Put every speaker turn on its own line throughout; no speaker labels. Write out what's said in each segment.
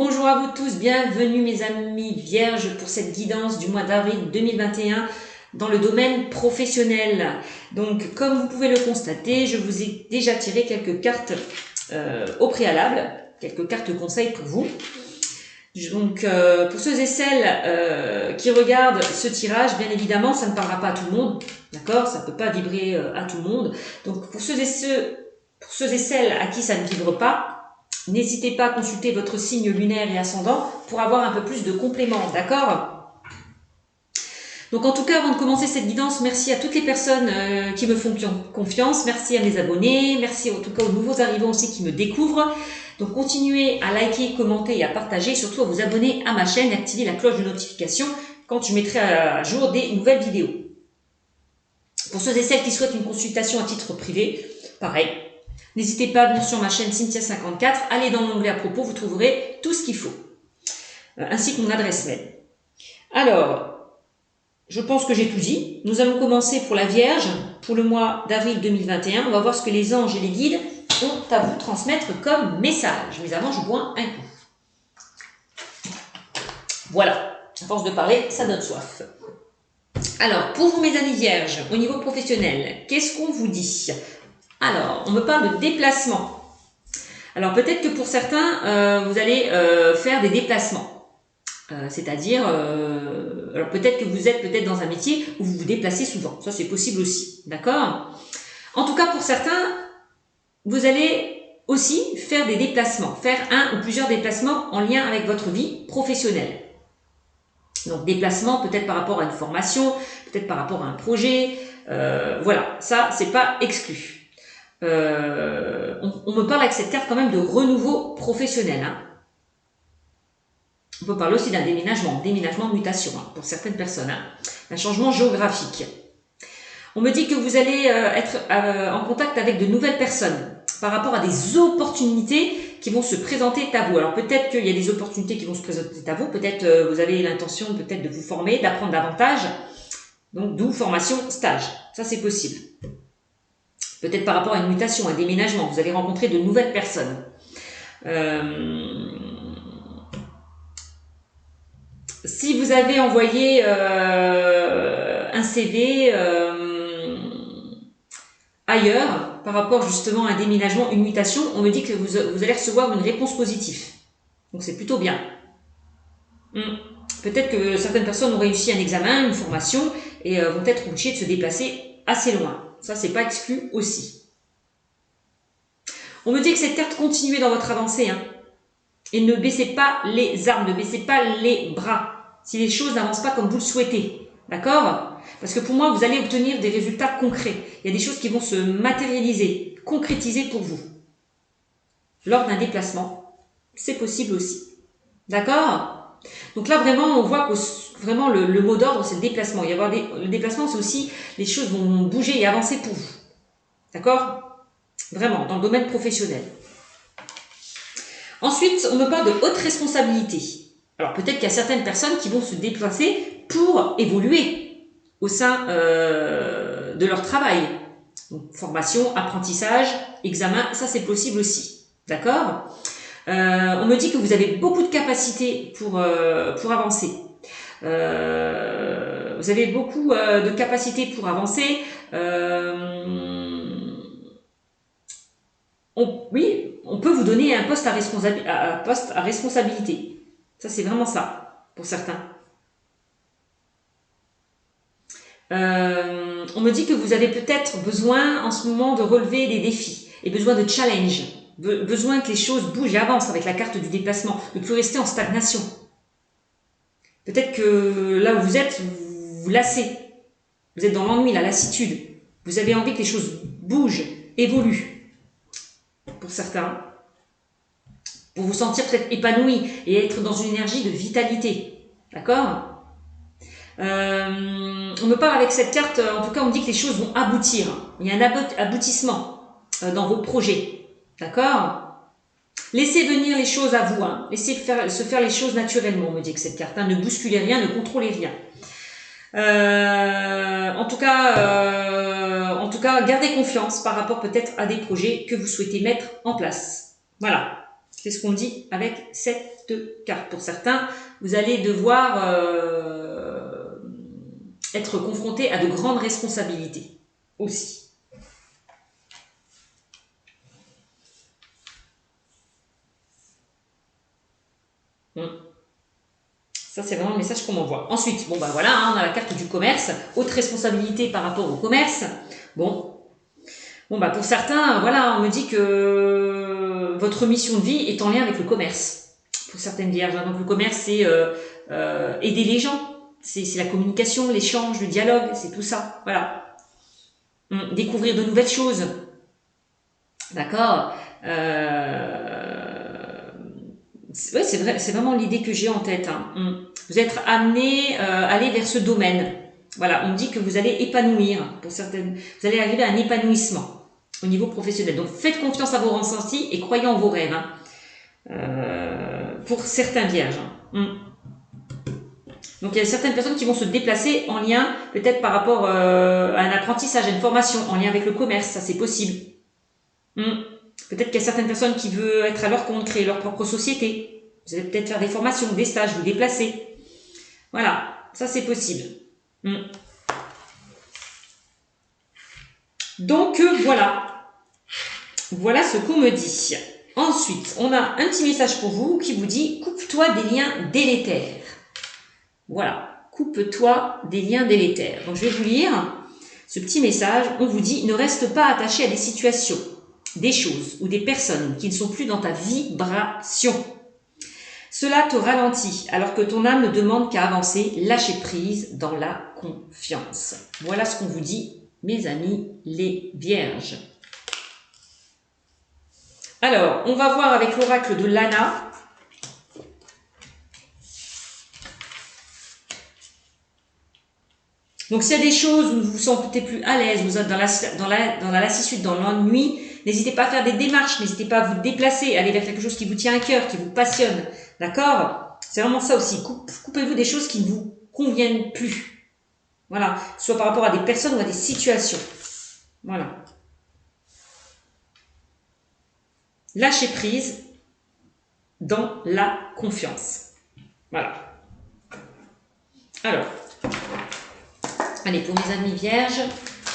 bonjour à vous tous, bienvenue mes amis vierges pour cette guidance du mois d'avril 2021 dans le domaine professionnel. Donc comme vous pouvez le constater, je vous ai déjà tiré quelques cartes au préalable, quelques cartes conseils pour vous. Donc pour ceux et celles qui regardent ce tirage, bien évidemment ça ne parlera pas à tout le monde, d'accord, ça ne peut pas vibrer à tout le monde. Donc pour ceux et celles à qui ça ne vibre pas, n'hésitez pas à consulter votre signe lunaire et ascendant pour avoir un peu plus de compléments, d'accord? Donc en tout cas, avant de commencer cette guidance, merci à toutes les personnes qui me font confiance, merci à mes abonnés, merci en tout cas aux nouveaux arrivants aussi qui me découvrent. Donc continuez à liker, commenter et à partager, surtout à vous abonner à ma chaîne et activer la cloche de notification quand je mettrai à jour des nouvelles vidéos. Pour ceux et celles qui souhaitent une consultation à titre privé, pareil. N'hésitez pas à venir sur ma chaîne Cynthia54, allez dans l'onglet à propos, vous trouverez tout ce qu'il faut, ainsi que mon adresse mail. Alors, je pense que j'ai tout dit. Nous allons commencer pour la Vierge, pour le mois d'avril 2021. On va voir ce que les anges et les guides ont à vous transmettre comme message. Mais avant, je bois un coup. Voilà, à force de parler, ça donne soif. Alors, pour vous mes amis vierges, au niveau professionnel, qu'est-ce qu'on vous dit ? Alors, on me parle de déplacement. Alors, peut-être que pour certains, vous allez faire des déplacements. C'est-à-dire, alors peut-être que vous êtes peut-être dans un métier où vous vous déplacez souvent. Ça, c'est possible aussi. D'accord ? En tout cas, pour certains, vous allez aussi faire des déplacements. Faire un ou plusieurs déplacements en lien avec votre vie professionnelle. Donc, déplacement peut-être par rapport à une formation, peut-être par rapport à un projet. Voilà, ça, c'est pas exclu. On me parle avec cette carte quand même de renouveau professionnel. Hein. On peut parler aussi d'un déménagement de mutation hein, pour certaines personnes, hein. Un changement géographique. On me dit que vous allez être en contact avec de nouvelles personnes par rapport à des opportunités qui vont se présenter à vous. Alors peut-être qu'il y a des opportunités qui vont se présenter à vous, peut-être vous avez l'intention peut-être de vous former, d'apprendre davantage, donc d'où formation, stage, ça c'est possible. Peut-être par rapport à une mutation, un déménagement, vous allez rencontrer de nouvelles personnes. Si vous avez envoyé un CV ailleurs, par rapport justement à un déménagement, une mutation, on me dit que vous allez recevoir une réponse positive. Donc c'est plutôt bien. Peut-être que certaines personnes ont réussi un examen, une formation, et vont être obligées de se déplacer assez loin. Ça, c'est pas exclu aussi. On me dit que cette carte continuez dans votre avancée. Hein. Et ne baissez pas les armes, ne baissez pas les bras. Si les choses n'avancent pas comme vous le souhaitez. D'accord ? Parce que pour moi, vous allez obtenir des résultats concrets. Il y a des choses qui vont se matérialiser, concrétiser pour vous. Lors d'un déplacement, c'est possible aussi. D'accord ? Donc là, vraiment, on voit que vraiment le mot d'ordre, c'est le déplacement. Le déplacement, c'est aussi les choses vont bouger et avancer pour vous. D'accord ? Vraiment, dans le domaine professionnel. Ensuite, on me parle de haute responsabilité. Alors peut-être qu'il y a certaines personnes qui vont se déplacer pour évoluer au sein de leur travail. Donc, formation, apprentissage, examen, ça c'est possible aussi. D'accord ? On me dit que vous avez beaucoup de capacités pour avancer. Vous avez beaucoup de capacités pour avancer. On peut vous donner un poste à responsabilité. Ça, c'est vraiment ça, pour certains. On me dit que vous avez peut-être besoin, en ce moment, de relever des défis et besoin de challenge. Besoin que les choses bougent et avancent avec la carte du déplacement. Ne plus rester en stagnation. Peut-être que là où vous êtes, vous lassez. Vous êtes dans l'ennui, la lassitude. Vous avez envie que les choses bougent, évoluent. Pour certains, pour vous sentir peut-être épanoui et être dans une énergie de vitalité. D'accord ? On me parle avec cette carte, en tout cas on me dit que les choses vont aboutir. Il y a un aboutissement dans vos projets. D'accord ? Laissez venir les choses à vous. Hein. Laissez se faire les choses naturellement, on me dit que cette carte. Hein. Ne bousculez rien, ne contrôlez rien. En tout cas, gardez confiance par rapport peut-être à des projets que vous souhaitez mettre en place. Voilà. C'est ce qu'on dit avec cette carte. Pour certains, vous allez devoir être confronté à de grandes responsabilités aussi. Ça, c'est vraiment le message qu'on m'envoie. Ensuite, bon, bah voilà, hein, on a la carte du commerce, haute responsabilité par rapport au commerce. Bon, bah pour certains, voilà, on me dit que votre mission de vie est en lien avec le commerce. Pour certaines vierges, donc le commerce, c'est aider les gens, c'est la communication, l'échange, le dialogue, c'est tout ça, voilà. Découvrir de nouvelles choses, d'accord. Ouais, c'est vrai, c'est vraiment l'idée que j'ai en tête. Hein. Vous êtes amené à aller vers ce domaine. Voilà, on dit que vous allez épanouir. Pour certaines, vous allez arriver à un épanouissement au niveau professionnel. Donc, faites confiance à vos ressentis et croyez en vos rêves. Hein. Pour certains vierges. Donc, il y a certaines personnes qui vont se déplacer en lien, peut-être par rapport à un apprentissage, à une formation, en lien avec le commerce. Ça, c'est possible. Peut-être qu'il y a certaines personnes qui veulent être à leur compte, créer leur propre société. Vous allez peut-être faire des formations, des stages, vous déplacer. Voilà, ça c'est possible. Donc voilà. Voilà ce qu'on me dit. Ensuite, on a un petit message pour vous qui vous dit « Coupe-toi des liens délétères ». Voilà, coupe-toi des liens délétères. Donc je vais vous lire ce petit message. On vous dit « Ne reste pas attaché à des situations, des choses ou des personnes qui ne sont plus dans ta vibration. Cela te ralentit alors que ton âme ne demande qu'à avancer, lâcher prise dans la confiance. » Voilà ce qu'on vous dit, mes amis les vierges. Alors, on va voir avec l'oracle de Lana. Donc, s'il y a des choses où vous vous sentez plus à l'aise, vous êtes dans la lassitude, dans l'ennui, n'hésitez pas à faire des démarches, n'hésitez pas à vous déplacer, aller vers quelque chose qui vous tient à cœur, qui vous passionne. D'accord? C'est vraiment ça aussi. Coupez-vous des choses qui ne vous conviennent plus. Voilà. Soit par rapport à des personnes ou à des situations. Voilà. Lâchez prise dans la confiance. Voilà. Alors, allez, pour mes amis vierges,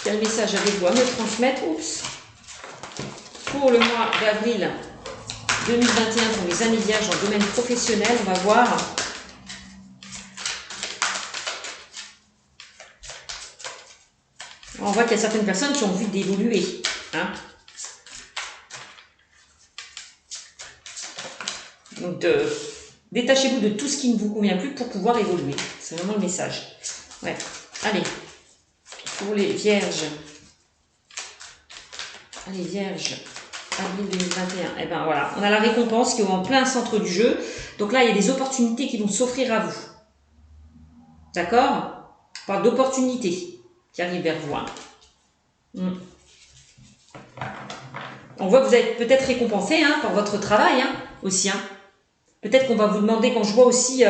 quel message avez-vous à me transmettre? Oups. Pour le mois d'avril 2021, pour mes amis vierges en domaine professionnel, on va voir. On voit qu'il y a certaines personnes qui ont envie d'évoluer. Hein. Donc, détachez-vous de tout ce qui ne vous convient plus pour pouvoir évoluer. C'est vraiment le message. Ouais. Allez, pour les vierges. Allez, vierges, avril 2021. Eh bien, voilà, on a la récompense qui est en plein centre du jeu. Donc là, il y a des opportunités qui vont s'offrir à vous. D'accord? On parle d'opportunités qui arrivent vers vous. Hein. On voit que vous êtes peut-être récompensé par votre travail aussi. Hein. Peut-être qu'on va vous demander, quand je vois aussi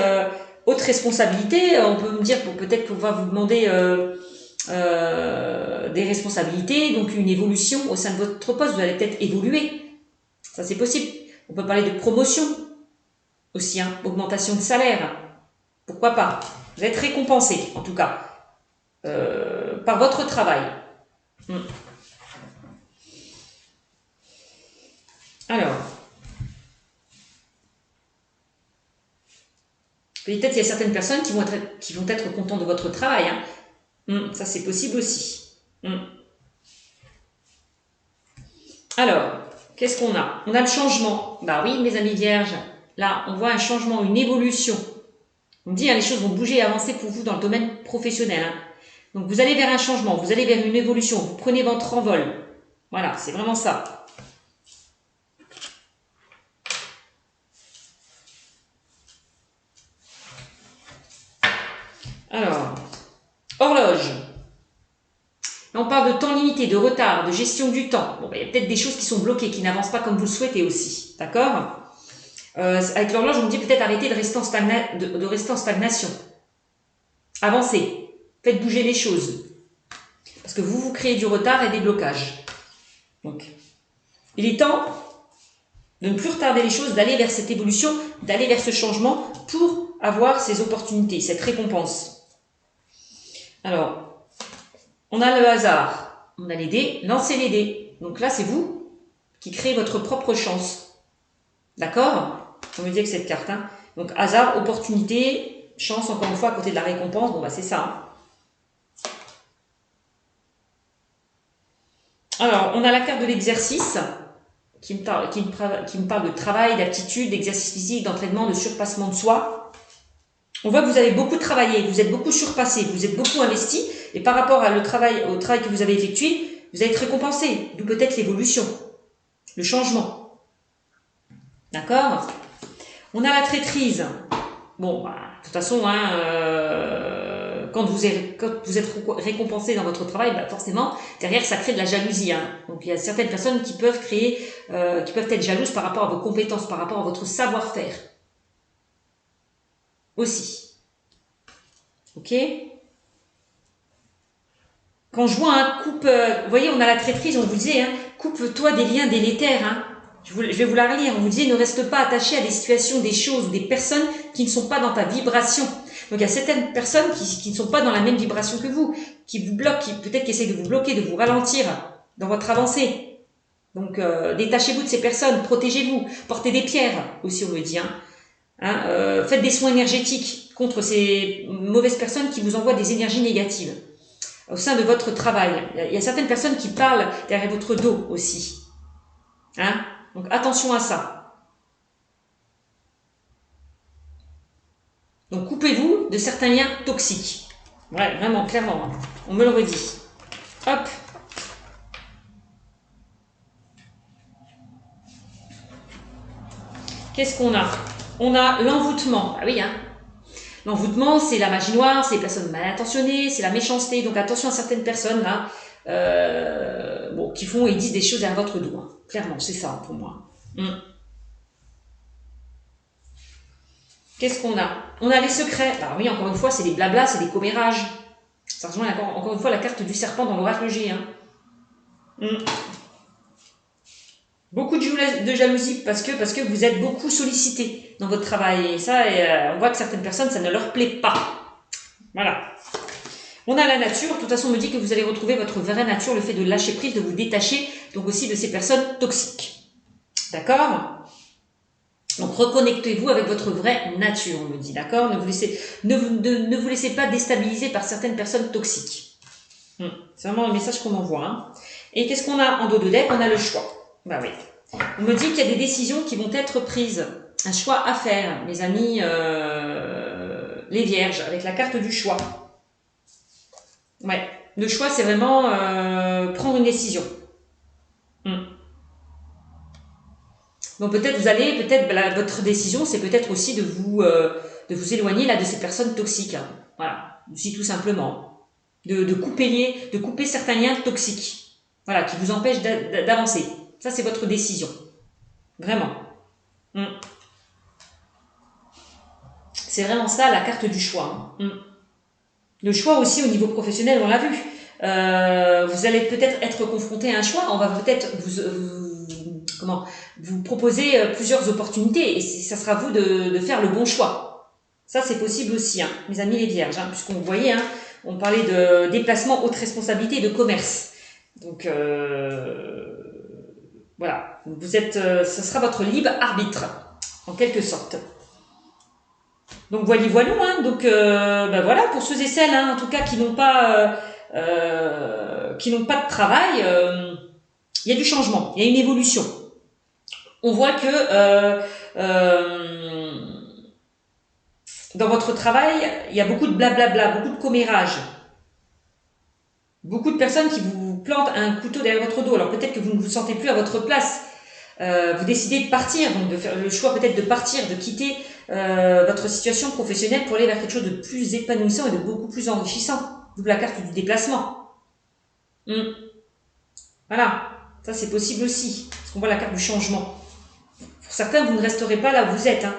haute responsabilité, on peut me dire peut-être qu'on va vous demander des responsabilités, donc une évolution au sein de votre poste, vous allez peut-être évoluer. Ça, c'est possible. On peut parler de promotion aussi, augmentation de salaire. Pourquoi pas? Vous êtes récompensé, en tout cas, par votre travail. Alors, peut-être il y a certaines personnes qui vont être contentes de votre travail. Ça, c'est possible aussi. Alors, qu'est-ce qu'on a? On a le changement. Bah oui, mes amis vierges, là, on voit un changement, une évolution. On dit, les choses vont bouger et avancer pour vous dans le domaine professionnel. Donc, vous allez vers un changement, vous allez vers une évolution, vous prenez votre envol. Voilà, c'est vraiment ça. Alors, horloge. Là, on parle de temps limité, de retard, de gestion du temps. Bon, il y a peut-être des choses qui sont bloquées, qui n'avancent pas comme vous le souhaitez aussi. D'accord? Avec l'horloge, on me dit peut-être arrêter de rester en stagnation. Avancez. Faites bouger les choses. Parce que vous créez du retard et des blocages. Donc, il est temps de ne plus retarder les choses, d'aller vers cette évolution, d'aller vers ce changement pour avoir ces opportunités, cette récompense. Alors, on a le hasard, on a les dés, lancez les dés. Donc là, c'est vous qui créez votre propre chance. D'accord? On me dit avec cette carte. Hein. Donc hasard, opportunité, chance, encore une fois, à côté de la récompense. Bon, bah c'est ça. Hein. Alors, on a la carte de l'exercice qui me parle de travail, d'aptitude, d'exercice physique, d'entraînement, de surpassement de soi. On voit que vous avez beaucoup travaillé, vous êtes beaucoup surpassé, vous êtes beaucoup investi, et par rapport au travail que vous avez effectué, vous allez être récompensé, d'où peut-être l'évolution, le changement. D'accord? On a la traîtrise. Bon, bah, de toute façon, hein, quand vous êtes récompensé dans votre travail, bah, forcément, derrière, ça crée de la jalousie. Hein. Donc, il y a certaines personnes qui peuvent qui peuvent être jalouses par rapport à vos compétences, par rapport à votre savoir-faire. Aussi. Ok? Quand je vois un coupe, vous voyez, on a la traîtrise, on vous disait, hein, coupe-toi des liens délétères. Hein. Je vais vous la relire. On vous disait, ne reste pas attaché à des situations, des choses ou des personnes qui ne sont pas dans ta vibration. Donc, il y a certaines personnes qui ne sont pas dans la même vibration que vous, qui vous bloquent, peut-être qui essaient de vous bloquer, de vous ralentir dans votre avancée. Donc, détachez-vous de ces personnes, protégez-vous, portez des pierres, aussi on me dit. Hein, faites des soins énergétiques contre ces mauvaises personnes qui vous envoient des énergies négatives au sein de votre travail. Il y a certaines personnes qui parlent derrière votre dos aussi. Hein? Donc attention à ça. Donc coupez-vous de certains liens toxiques. Ouais, vraiment, clairement. Hein. On me le redit. Hop. Qu'est-ce qu'on a? On a l'envoûtement. Ah oui, hein. L'envoûtement, c'est la magie noire, c'est les personnes mal intentionnées, c'est la méchanceté. Donc attention à certaines personnes là, bon, qui font et disent des choses derrière votre dos. Hein. Clairement, c'est ça pour moi. Qu'est-ce qu'on a? On a les secrets. Alors oui, encore une fois, c'est des blablas, c'est des commérages. Ça rejoint encore une fois la carte du serpent dans l'oracle G. Hein. Beaucoup de jalousie parce que vous êtes beaucoup sollicité dans votre travail. Et ça, on voit que certaines personnes, ça ne leur plaît pas. Voilà. On a la nature. De toute façon, on me dit que vous allez retrouver votre vraie nature, le fait de lâcher prise, de vous détacher, donc aussi de ces personnes toxiques. D'accord? Donc, reconnectez-vous avec votre vraie nature, on me dit. D'accord? Ne vous laissez pas déstabiliser par certaines personnes toxiques. C'est vraiment le message qu'on m'envoie. Hein. Et qu'est-ce qu'on a en dos de deck? On a le choix. Bah oui. On me dit qu'il y a des décisions qui vont être prises. Un choix à faire, mes amis, les vierges, avec la carte du choix. Ouais. Le choix, c'est vraiment prendre une décision. Donc peut-être votre décision, c'est peut-être aussi de vous éloigner là de ces personnes toxiques. Hein. Voilà, aussi tout simplement. De couper certains liens toxiques. Voilà, qui vous empêchent d'avancer. Ça, c'est votre décision. Vraiment. C'est vraiment ça, la carte du choix. Hein. Le choix aussi au niveau professionnel, on l'a vu. Vous allez peut-être être confronté à un choix. On va peut-être vous proposer plusieurs opportunités. Et ça sera à vous de faire le bon choix. Ça, c'est possible aussi, hein, mes amis les vierges. Hein, puisqu'on voyait, hein, on parlait de déplacement, haute responsabilité et de commerce. Donc, voilà, ce sera votre libre arbitre, en quelque sorte. Donc voilou, hein. Donc voilà, pour ceux et celles, hein, en tout cas, qui n'ont pas de travail, il y a du changement, il y a une évolution. On voit que dans votre travail, il y a beaucoup de blablabla, beaucoup de commérages. Beaucoup de personnes qui vous plantent un couteau derrière votre dos. Alors peut-être que vous ne vous sentez plus à votre place. Vous décidez de partir, donc de faire le choix peut-être de partir, de quitter votre situation professionnelle pour aller vers quelque chose de plus épanouissant et de beaucoup plus enrichissant. Double la carte du déplacement. Voilà, ça c'est possible aussi. Parce qu'on voit la carte du changement. Pour certains, vous ne resterez pas là où vous êtes. Hein.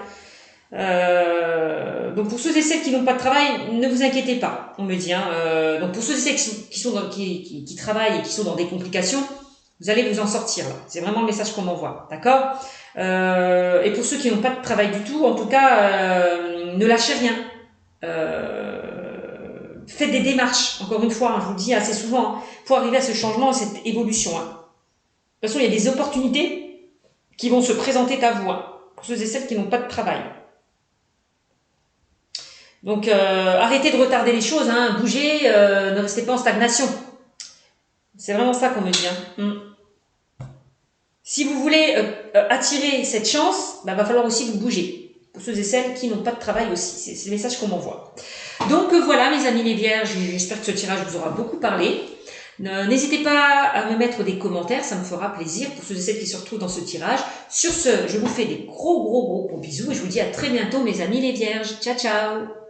Donc pour ceux et celles qui n'ont pas de travail, ne vous inquiétez pas, on me dit. Hein. Donc pour ceux et celles qui travaillent et qui sont dans des complications, Vous allez vous en sortir là. C'est vraiment le message qu'on m'envoie. D'accord? Et pour ceux qui n'ont pas de travail du tout, en tout cas, ne lâchez rien. Faites des démarches. Encore une fois, hein, je vous le dis assez souvent, hein, pour arriver à ce changement, à cette évolution. Hein. De toute façon, il y a des opportunités qui vont se présenter à vous, hein, pour ceux et celles qui n'ont pas de travail. Donc, arrêtez de retarder les choses, hein, bougez, ne restez pas en stagnation. C'est vraiment ça qu'on me dit. Hein. Si vous voulez attirer cette chance, bah, va falloir aussi vous bouger. Pour ceux et celles qui n'ont pas de travail aussi. C'est le message qu'on m'envoie. Donc voilà mes amis les vierges, j'espère que ce tirage vous aura beaucoup parlé. N'hésitez pas à me mettre des commentaires, ça me fera plaisir pour ceux et celles qui se retrouvent dans ce tirage. Sur ce, je vous fais des gros bisous et je vous dis à très bientôt mes amis les vierges. Ciao ciao.